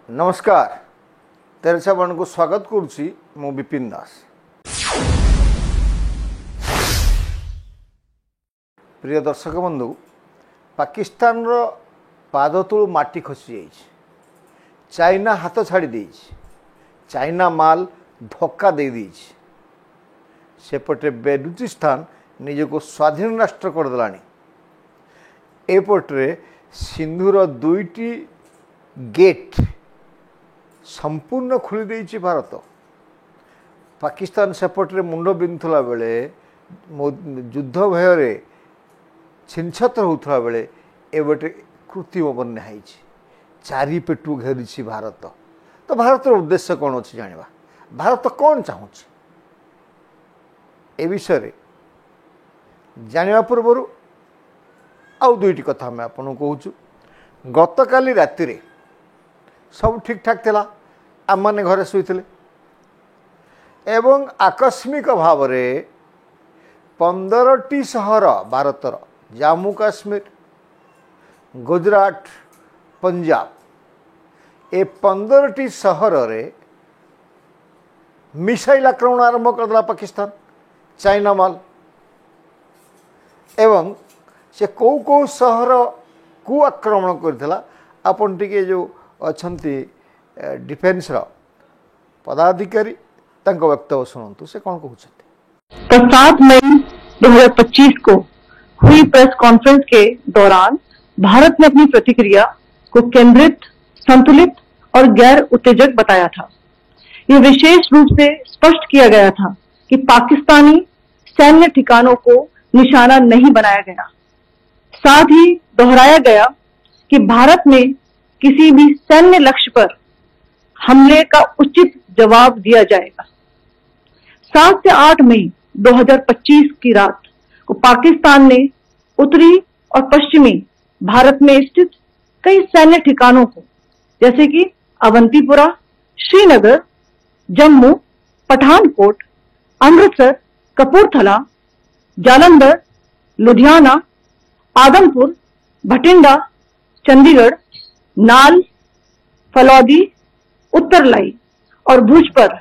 नमस्कार तेरछा बन को स्वागत करुच्ची मु विपिन दास। प्रिय दर्शक बंधु, पाकिस्तान रो पाद तलू माटी खसी जाइए, चाइना हाथ छाड़ी दे, चाइना माल धक्का दे दी, सेपटे बेलुचिस्तान निजको स्वाधीन राष्ट्र करदेला। एपटे सिंधुर दुईटी गेट संपूर्ण खोली देइछि भारत। पाकिस्तान सेपटे मुंड बिंधुला बेले युद्ध भୟରେ छिनछत्र होउथला बेले एबटे कृत्रिम बन्या होइछि, चारिपेटू घेरिछि भारत। तो भारतर उद्देश्य कौन अच्छी जानिबा, भारत कौन चाहूँछि ए विषय जानिबा पूर्व आउ दुईटी कथा मैं आपन कहूँ। गतकाली राति रे सब ठीक ठाक थिला, आम माने घरे शुईथिले एवं आकस्मिक भाव में 15टी सहर भारतर जम्मू काश्मीर, गुजरात, पंजाब ए 15टी सहर रे मिसाइल आक्रमण आरंभ करदेला पाकिस्तान। चाइना माल एवं से कौ कौ सहर को आक्रमण करथिला आपन टिके जो अछंती डिफेन्स रो पदाधिकारी तंको वक्तव्य सुनंतु से कौन कहउछथि। तो 7 मई 2025 को हुई प्रेस कॉन्फ्रेंस के दौरान भारत ने अपनी प्रतिक्रिया को केंद्रित, संतुलित और गैर उत्तेजक बताया था। यह विशेष रूप से स्पष्ट किया गया था कि पाकिस्तानी सैन्य ठिकानों को निशाना नहीं बनाया गया। साथ ही दोहराया गया कि भारत ने किसी भी सैन्य लक्ष्य पर हमले का उचित जवाब दिया जाएगा। 7 से 8 मई 2025 की रात को पाकिस्तान ने उत्तरी और पश्चिमी भारत में स्थित कई सैन्य ठिकानों को जैसे कि अवंतीपुरा, श्रीनगर, जम्मू, पठानकोट, अमृतसर, कपूरथला, जालंधर, लुधियाना, आदमपुर, भटिंडा, चंडीगढ़, नाल, फलौदी, उत्तरलाई और भुज पर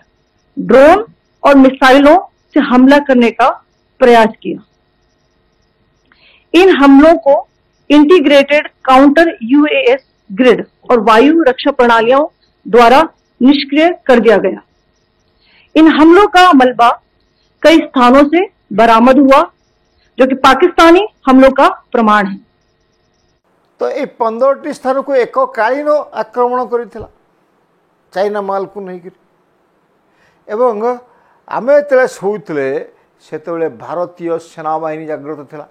ड्रोन और मिसाइलों से हमला करने का प्रयास किया। इन हमलों को इंटीग्रेटेड काउंटर यूएस ग्रिड और वायु रक्षा प्रणालियों द्वारा निष्क्रिय कर दिया गया। इन हमलों का मलबा कई स्थानों से बरामद हुआ जो कि पाकिस्तानी हमलों का प्रमाण है। तो ये 15टी स्थान को एककालीन आक्रमण करथिला चाइना माल को नहीं कर। एवं आम जो शोले से भारतीय सेनाबाहिनी जागृत थिला,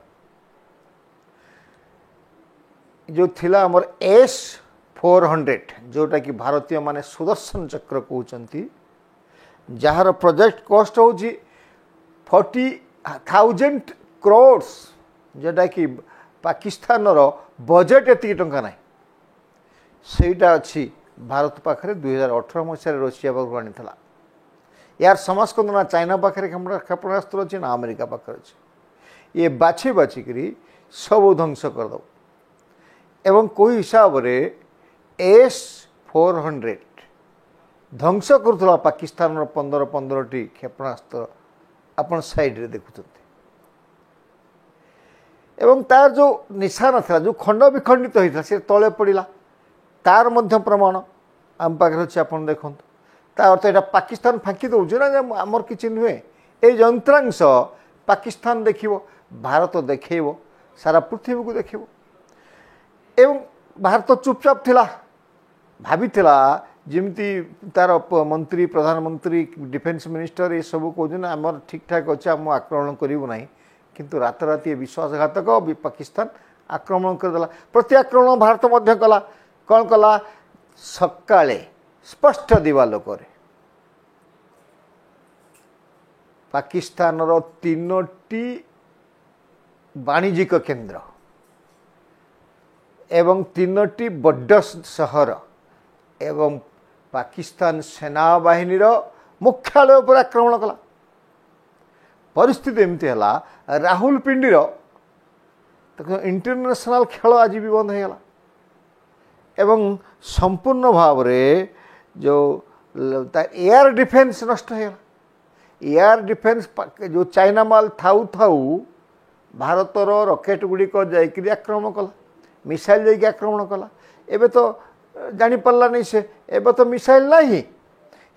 जो थिला हमर S-400 जोटा कि भारतीय माने सुदर्शन चक्र कहते, जार प्रोजेक्ट कॉस्ट हूँ 40,000 crores, जोटा कि पाकिस्तान रो बजेट एति टंका ना सेटा अच्छी भारत पाखे 2018 मसीह रशिया पाखु आनी यार समास्कंद ना चाइना पाखे क्षेपणास्त्र अच्छी ना अमेरिका पाखे अच्छे। ये बाछी बाछिकी सब ध्वंस करद एवं कोई हिसाब रे S-400 ध्वंस करुला पाकिस्तान 15टी क्षेपणास्त्र आपण साइड रे देखुं एवं तार जो निशाना था जो खंड विखंडित होता से तले पड़ा तार मध्य प्रमाण आम पाखे अच्छे आप देखते ता अर्थ यहाँ पाकिस्तान फाँकी दौर ना आमर कि नुहे ये यंत्रांश पाकिस्तान देख भारत देखेब सारा पृथ्वी को देखेब। एवं भारत चुपचाप थिला भाभी जमती तार मंत्री, प्रधानमंत्री, डिफेन्स मिनिस्टर ये सब कहते आमर ठीक ठाक अच्छे आम आक्रमण करूँ ना, किंतु राताराति विश्वासघातक पाकिस्तान आक्रमण करदेला। प्रति आक्रमण भारत मध्य कला कौन कला सकाळे स्पष्ट दिवालोक पाकिस्तान 3टी वाणिज्यिक केंद्र एवं 3टी बड़ सहर एवं पाकिस्तान सेनाबाहिनी मुख्यालय पर आक्रमण कला। परिस्थिति एमती है राहुलपिंडीर इंटरनेशनल खेल आज भी बंद होगा ଏବଂ ସମ୍ପୂର୍ଣ୍ଣ ଭାବରେ ଯେଉଁ ଏୟାର ଡିଫେନ୍ସ ନଷ୍ଟ ହେଇଗଲା। ଏୟାର ଡିଫେନ୍ସ ଯେଉଁ ଚାଇନା ମାଲ ଥାଉ ଥାଉ ଭାରତର ରକେଟ ଗୁଡ଼ିକ ଯାଇକରି ଆକ୍ରମଣ କଲା, ମିସାଇଲ ଯାଇକି ଆକ୍ରମଣ କଲା। ଏବେ ତ ଜାଣିପାରିଲାନି ସେ, ଏବେ ତ ମିସାଇଲ ନାହିଁ,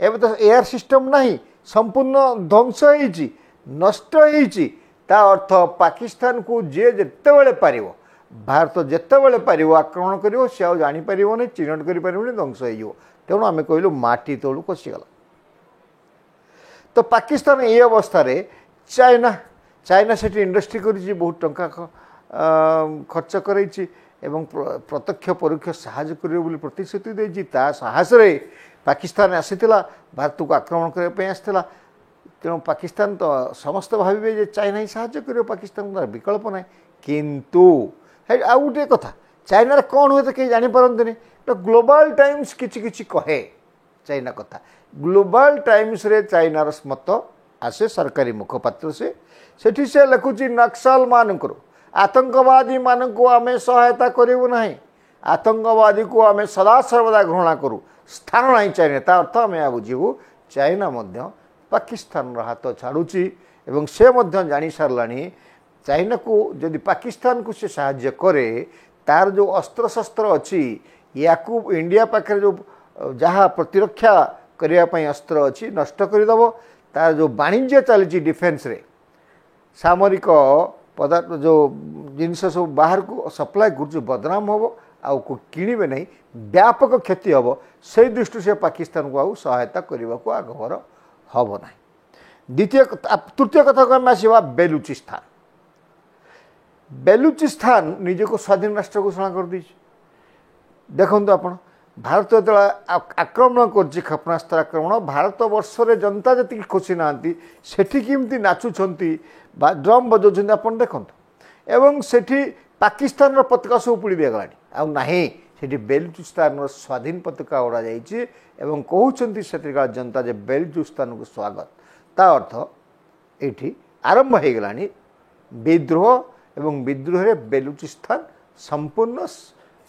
ଏବେ ତ ଏୟାର ସିଷ୍ଟମ ନାହିଁ, ସମ୍ପୂର୍ଣ୍ଣ ଧ୍ୱଂସ ହେଇଛି, ନଷ୍ଟ ହେଇଛି। ତା ଅର୍ଥ ପାକିସ୍ତାନକୁ ଯିଏ ଯେତେବେଳେ ପାରିବ, ଭାରତ ଯେତେବେଳେ ପାରିବ ଆକ୍ରମଣ କରିବ, ସେ ଆଉ ଜାଣିପାରିବନି, ଚିହ୍ନଟ କରିପାରିବନି, ଧ୍ୱଂସ ହେଇଯିବ। ତେଣୁ ଆମେ କହିଲୁ ମାଟି ତଳୁ ଖସିଗଲା। ତ ପାକିସ୍ତାନ এই ଅବସ୍ଥାରେ ଚାଇନା ସେଠି ଇଣ୍ଡଷ୍ଟ୍ରି କରିଛି, ବହୁତ ଟଙ୍କା ଖର୍ଚ୍ଚ କରାଇଛି ଏବଂ ପ୍ରତ୍ୟକ୍ଷ ପରୋକ୍ଷ ସାହାଯ୍ୟ କରିବ ବୋଲି ପ୍ରତିଶ୍ରୁତି ଦେଇଛି। ତା ସାହସରେ ପାକିସ୍ତାନ ଆସିଥିଲା, ଭାରତକୁ ଆକ୍ରମଣ କରିବା ପାଇଁ ଆସିଥିଲା। ତେଣୁ ପାକିସ୍ତାନ ତ ସମସ୍ତେ ଭାବିବେ ଯେ ଚାଇନା ହିଁ ସାହାଯ୍ୟ କରିବ, ପାକିସ୍ତାନକୁ ତାର ବିକଳ୍ପ ନାହିଁ। କିନ୍ତୁ ଆଉ ଗୋଟିଏ କଥା, ଚାଇନାରେ କ'ଣ ହୁଏ ତ କେହି ଜାଣିପାରନ୍ତିନି। ତ ଗ୍ଲୋବାଲ ଟାଇମ୍ସ କିଛି କିଛି କହେ ଚାଇନା କଥା। ଗ୍ଲୋବାଲ ଟାଇମ୍ସରେ ଚାଇନାର ମତ ଆସେ, ସରକାରୀ ମୁଖପାତ୍ର ସେଠି ସେ ଲେଖୁଛି ନକ୍ସଲମାନଙ୍କର, ଆତଙ୍କବାଦୀମାନଙ୍କୁ ଆମେ ସହାୟତା କରିବୁ ନାହିଁ, ଆତଙ୍କବାଦୀକୁ ଆମେ ସଦାସର୍ବଦା ଘୃଣା କରୁ, ସ୍ଥାନ ନାହିଁ ଚାଇନା। ତା ଅର୍ଥ ଆମେ ବୁଝିବୁ ଚାଇନା ମଧ୍ୟ ପାକିସ୍ତାନର ହାତ ଛାଡ଼ୁଛି ଏବଂ ସେ ମଧ୍ୟ ଜାଣିସାରିଲାଣି ଚାଇନାକୁ ଯଦି ପାକିସ୍ତାନକୁ ସେ ସାହାଯ୍ୟ କରେ, ତାର ଯେଉଁ ଅସ୍ତ୍ରଶସ୍ତ୍ର ଅଛି, ୟାକୁ ଇଣ୍ଡିଆ ପାଖରେ ଯେଉଁ ଯାହା ପ୍ରତିରକ୍ଷା କରିବା ପାଇଁ ଅସ୍ତ୍ର ଅଛି ନଷ୍ଟ କରିଦେବ। ତାର ଯେଉଁ ବାଣିଜ୍ୟ ଚାଲିଛି ଡିଫେନ୍ସରେ, ସାମରିକ ପଦାର୍ଥ ଯେଉଁ ଜିନିଷ ସବୁ ବାହାରକୁ ସପ୍ଲାଏ କରୁଛି ବଦନାମ ହେବ, ଆଉ କିଣିବେ ନାହିଁ, ବ୍ୟାପକ କ୍ଷତି ହେବ। ସେଇ ଦୃଷ୍ଟିରୁ ସେ ପାକିସ୍ତାନକୁ ଆଉ ସହାୟତା କରିବାକୁ ଆଗଭର ହେବ ନାହିଁ। ତୃତୀୟ କଥାକୁ ଆମେ ଆସିବା ବେଲୁଚିସ୍ତାନ। ବେଲୁଚିସ୍ତାନ ନିଜକୁ ସ୍ୱାଧୀନ ରାଷ୍ଟ୍ର ଘୋଷଣା କରିଦେଇଛି। ଦେଖନ୍ତୁ ଆପଣ, ଭାରତ ଯେତେବେଳେ ଆକ୍ରମଣ କରୁଛି, କ୍ଷେପଣାସ୍ତ୍ର ଆକ୍ରମଣ, ଭାରତ ବର୍ଷରେ ଜନତା ଯେତିକି ଖୁସି ନାହାନ୍ତି, ସେଠି କେମିତି ନାଚୁଛନ୍ତି ବା ଡ୍ରମ୍ ବଜାଉଛନ୍ତି ଆପଣ ଦେଖନ୍ତୁ। ଏବଂ ସେଠି ପାକିସ୍ତାନର ପତାକା ସବୁ ପୋଡ଼ି ଦିଆଗଲାଣି, ଆଉ ନାହିଁ। ସେଠି ବେଲୁଚିସ୍ତାନର ସ୍ୱାଧୀନ ପତାକା ଉଡ଼ାଯାଇଛି ଏବଂ କହୁଛନ୍ତି ସେଠିକାର ଜନତା ଯେ ବେଲୁଚିସ୍ତାନକୁ ସ୍ୱାଗତ। ତା ଅର୍ଥ ଏଇଠି ଆରମ୍ଭ ହେଇଗଲାଣି ବିଦ୍ରୋହ ଏବଂ ବିଦ୍ରୋହରେ ବେଲୁଚିସ୍ତାନ ସମ୍ପୂର୍ଣ୍ଣ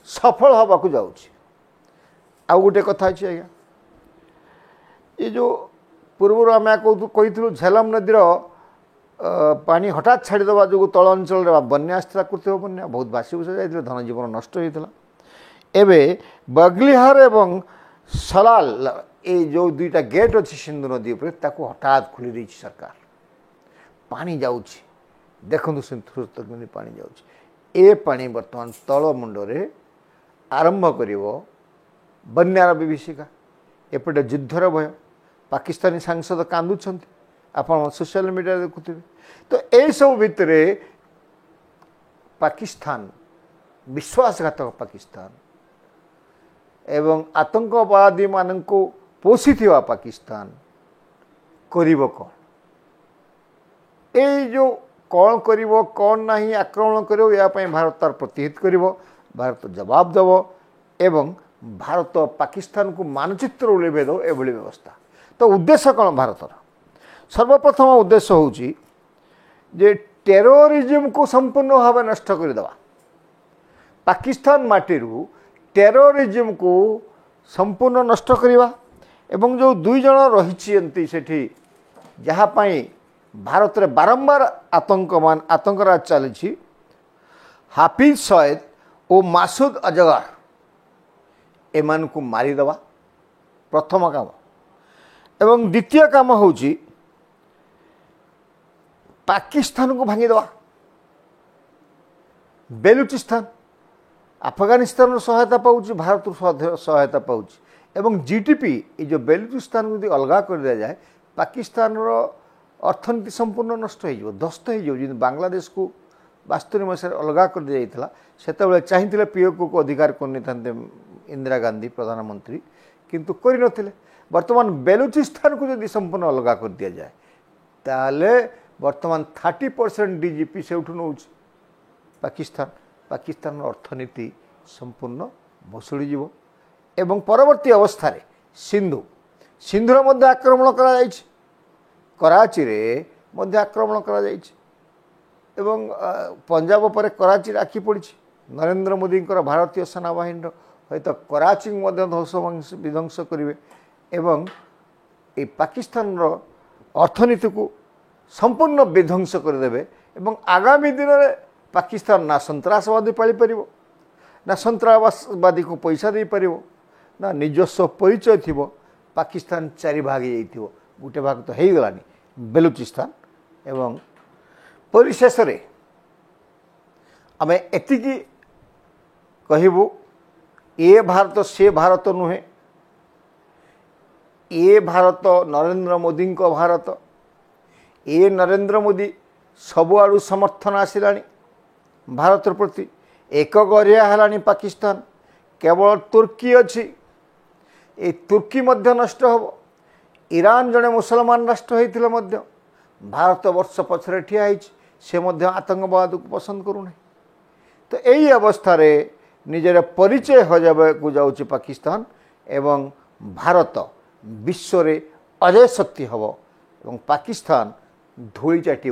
ସଫଳ ହେବାକୁ ଯାଉଛି। ଆଉ ଗୋଟେ କଥା ଅଛି ଆଜ୍ଞା, ଏ ଯେଉଁ ପୂର୍ବରୁ ଆମେ କହିଥିଲୁ ଝେଲମ ନଦୀର ପାଣି ହଠାତ୍ ଛାଡ଼ିଦେବା ଯୋଗୁଁ ତଳ ଅଞ୍ଚଳରେ ବନ୍ୟା ଆସିଥିଲା, କୃତ୍ରିମ ବନ୍ୟା, ବହୁତ ଭାସିଭୁଷା ଯାଇଥିଲା, ଧନଜୀବନ ନଷ୍ଟ ହୋଇଥିଲା। ଏବେ ବଗଲିହାର ଏବଂ ସଲାଲ এই ଯେଉଁ ଦୁଇଟା ଗେଟ୍ ଅଛି ସିନ୍ଧୁ ନଦୀ ଉପରେ, ତାକୁ ହଠାତ୍ ଖୋଲି ଦେଇଛି ସରକାର। ପାଣି ଯାଉଛି, ଦେଖନ୍ତୁ କେମିତି ପାଣି ଯାଉଛି। ଏ ପାଣି ବର୍ତ୍ତମାନ ତଳ ମୁଣ୍ଡରେ ଆରମ୍ଭ କରିବ ବନ୍ୟାର ବିଭୀଷିକା। ଏପଟେ ଯୁଦ୍ଧର ଭୟ, ପାକିସ୍ତାନୀ ସାଂସଦ କାନ୍ଦୁଛନ୍ତି, ଆପଣ ସୋସିଆଲ ମିଡ଼ିଆରେ ଦେଖୁଥିବେ। ତ ଏଇସବୁ ଭିତରେ ପାକିସ୍ତାନ, ବିଶ୍ୱାସଘାତକ ପାକିସ୍ତାନ ଏବଂ ଆତଙ୍କବାଦୀମାନଙ୍କୁ ପୋଷିଥିବା ପାକିସ୍ତାନ କରିବ କ'ଣ? ଏଇ ଯେଉଁ କ'ଣ କରିବ କ'ଣ ନାହିଁ, ଆକ୍ରମଣ କରିବ, ଏହା ପାଇଁ ଭାରତ ତାର ପ୍ରତିହିତ କରିବ, ଭାରତ ଜବାବ ଦେବ ଏବଂ ଭାରତ ପାକିସ୍ତାନକୁ ମାନଚିତ୍ର ଉଲେଇବେ ଦେବ, ଏଭଳି ବ୍ୟବସ୍ଥା। ତ ଉଦ୍ଦେଶ୍ୟ କ'ଣ ଭାରତର? ସର୍ବପ୍ରଥମ ଉଦ୍ଦେଶ୍ୟ ହେଉଛି ଯେ ଟେରୋରିଜିମକୁ ସମ୍ପୂର୍ଣ୍ଣ ଭାବେ ନଷ୍ଟ କରିଦେବା। ପାକିସ୍ତାନ ମାଟିରୁ ଟେରୋରିଜିମକୁ ସମ୍ପୂର୍ଣ୍ଣ ନଷ୍ଟ କରିବା ଏବଂ ଯେଉଁ ଦୁଇ ଜଣ ରହିଛନ୍ତି ସେଠି, ଯାହା ପାଇଁ ଭାରତରେ ବାରମ୍ବାର ଆତଙ୍କରାଜ ଚାଲିଛି, ହାଫିଜ ସୟେଦ ଓ ମାସୁଦ ଅଜଗର, ଏମାନଙ୍କୁ ମାରିଦେବା ପ୍ରଥମ କାମ। ଏବଂ ଦ୍ୱିତୀୟ କାମ ହେଉଛି ପାକିସ୍ତାନକୁ ଭାଙ୍ଗିଦେବା। ବେଲୁଚିସ୍ତାନ ଆଫଗାନିସ୍ତାନର ସହାୟତା ପାଉଛି, ଭାରତରୁ ସହାୟତା ପାଉଛି ଏବଂ ଜିଡିପି ଏ ଯେଉଁ ବେଲୁଚିସ୍ତାନକୁ ଯଦି ଅଲଗା କରିଦିଆଯାଏ, ପାକିସ୍ତାନର ଅର୍ଥନୀତି ସମ୍ପୂର୍ଣ୍ଣ ନଷ୍ଟ ହୋଇଯିବ, ଧ୍ୱସ୍ତ ହୋଇଯିବ। ଯେମିତି ବାଂଲାଦେଶକୁ 72 ମସିହାରେ ଅଲଗା କରିଦିଆଯାଇଥିଲା, ସେତେବେଳେ ଚାହିଁଥିଲେ ପିଓକେକୁ ଅଧିକାର କରିନେଇଥାନ୍ତେ ଇନ୍ଦିରା ଗାନ୍ଧୀ ପ୍ରଧାନମନ୍ତ୍ରୀ, କିନ୍ତୁ କରିନଥିଲେ। ବର୍ତ୍ତମାନ ବେଲୁଚିସ୍ତାନକୁ ଯଦି ସମ୍ପୂର୍ଣ୍ଣ ଅଲଗା କରିଦିଆଯାଏ, ତାହେଲେ ବର୍ତ୍ତମାନ 30% ଡିଜିପି ସେଉଠୁ ନେଉଛି ପାକିସ୍ତାନର ଅର୍ଥନୀତି ସମ୍ପୂର୍ଣ୍ଣ ଭୁଷୁଡ଼ିଯିବ। ଏବଂ ପରବର୍ତ୍ତୀ ଅବସ୍ଥାରେ ସିନ୍ଧୁର ମଧ୍ୟ ଆକ୍ରମଣ କରାଯାଇଛି, କରାଚିରେ ମଧ୍ୟ ଆକ୍ରମଣ କରାଯାଇଛି ଏବଂ ପଞ୍ଜାବ ପରେ କରାଚିରେ ଆଖି ପଡ଼ିଛି। ନରେନ୍ଦ୍ର ମୋଦିଙ୍କର ଭାରତୀୟ ସେନାବାହିନୀର হয়তো କରାଚି ମଧ୍ୟ ଧ୍ୱଂସ ବିଧ୍ୱଂସ କରିବେ ଏବଂ এই ପାକିସ୍ତାନର ଅର୍ଥନୀତିକୁ ସମ୍ପୂର୍ଣ୍ଣ ବିଧ୍ୱଂସ କରିଦେବେ ଏବଂ ଆଗାମୀ ଦିନରେ ପାକିସ୍ତାନ ନା ସନ୍ତ୍ରାସବାଦୀ ପାଳିପାରିବ ନା ସନ୍ତ୍ରାସବାଦୀକୁ ପଇସା ଦେଇପାରିବ ନା ନିଜସ୍ୱ ପରିଚୟ ଥିବ। ପାକିସ୍ତାନ ଚାରି ଭାଗ ହେଇଯାଇଥିବ, ଗୋଟେ ଭାଗ ତ ହେଇଗଲାଣି ବେଲୁଚିସ୍ତାନ। ଏବଂ ପରିଶେଷରେ ଆମେ ଏତିକି କହିବୁ, ଏ ଭାରତ ସେ ଭାରତ ନୁହେଁ, ଏ ଭାରତ ନରେନ୍ଦ୍ର ମୋଦିଙ୍କ ଭାରତ। ଏ ନରେନ୍ଦ୍ର ମୋଦି ସବୁଆଡ଼ୁ ସମର୍ଥନ ଆସିଲାଣି ଭାରତ ପ୍ରତି, ଏକଗରିଆ ହେଲାଣି ପାକିସ୍ତାନ। କେବଳ ତୁର୍କୀ ଅଛି, ଏ ତୁର୍କୀ ମଧ୍ୟ ନଷ୍ଟ ହେବ। ଇରାନ ଜଣେ ମୁସଲମାନ ରାଷ୍ଟ୍ର ହୋଇଥିଲେ ମଧ୍ୟ ଭାରତ ବର୍ଷ ପଛରେ ଠିଆ ହେଇଛି, ସେ ମଧ୍ୟ ଆତଙ୍କବାଦକୁ ପସନ୍ଦ କରୁନାହିଁ। ତ ଏହି ଅବସ୍ଥାରେ ନିଜର ପରିଚୟ ହଜାଇବାକୁ ଯାଉଛି ପାକିସ୍ତାନ ଏବଂ ଭାରତ ବିଶ୍ୱରେ ଅଜୟ ଶକ୍ତି ହେବ ଏବଂ ପାକିସ୍ତାନ ଧୂଳି ଚାଟିବ।